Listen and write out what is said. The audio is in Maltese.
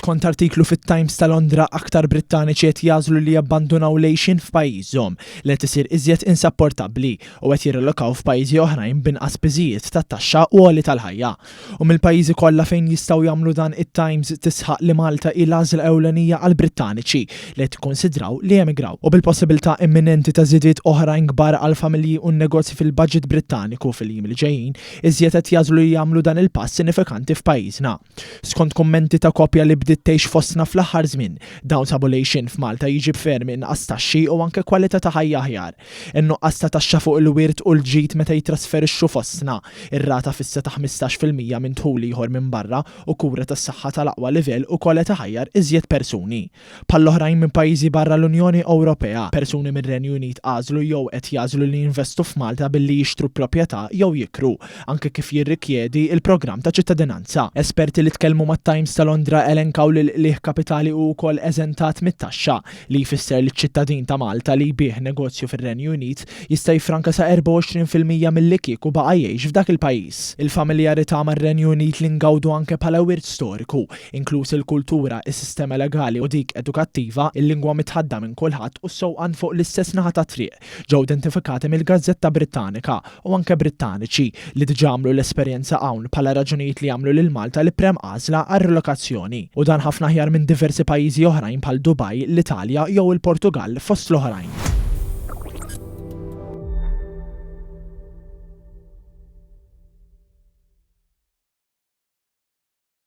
skont artiklu fit-Times ta' Londra aktar Brittaniċi qed jażlu li jabbandunaw lejxin f'pajjiżhom li qed isir iżjed insapportabbli u qed jirrelokaw f'pajjiżi oħrajn b'inqas piżijiet tat-taxxa u għoli tal-ħajja. U mill-pajjiżi kollha fejn jistgħu jagħmlu dan it-Times tisħaq li Malta hi l-għażla ewlenija għal Brittaniċi li qed ikkonsidraw li emigraw u bil-possibilità imminenti ta' żidiet oħrajn kbar għal familji u negozji fil-budget Brittaniku fil-jiem li ġejjin iżjed qed jażlu li jagħmlu dan il-pass sinifikanti f'pajjiżna. Skont kummenti ta' kopja li bdiet tgħix fostna fl-aħħar żmien, dawn sabu lejxin f'Malta jiġib ferm inqas taxxi u anke kwalità ta' ħajja aħjar. In-nuqqas ta' taxxa fuq il-wirt u l-ġid meta jitrasferixxu fostna, ir-rata fissa ta' 15% minn dħul ieħor minn barra u kura tas-saħħa tal-aqwa livell u kwalità ħajjar iżjed persuni. Bħall-oħrajn minn pajjiżi barra l-Unjoni Ewropea, persuni mir-Renju Unit għażlu jew qed jażlu li jinvestu f'Malta billi jixtru proprjetà jew jikru, anke kif jirrikjedi il-programm ta' ċittadinanza. Esperti li tkellmu mat-Times ta' Londra elenkaw li l-qlieħ kapitali u wkoll eżentat mit-taxxa li jfisser li ċ-ċittadin ta' Malta li jbieħ negozju fir-Renju Unit jista' jifranka sa 24% milli kieku baqa' jgħix f'dak il-pajjiż. Il-familjarità mar-Renju Unit li ngawdu anke bħala wirt storiku, inkluż il-kultura, is-sistema legali u dik edukattiva, il-lingwa mitħadda minn kulħadd u s-sewqan fuq l-istess naħa ta' triq ġew identifikati mill-Gazzetta Brittanika u anke Brittaniċi li diġà għamlu l-esperjenza hawn bħala raġunijiet li jagħmlu lil Malta li prem għażla għar-relokazzjoni u dan ħafna aħjar minn diversi pajjiżi oħrajn bħal Dubaj, l-Italja jew il-Portugal fost l-oħrajn.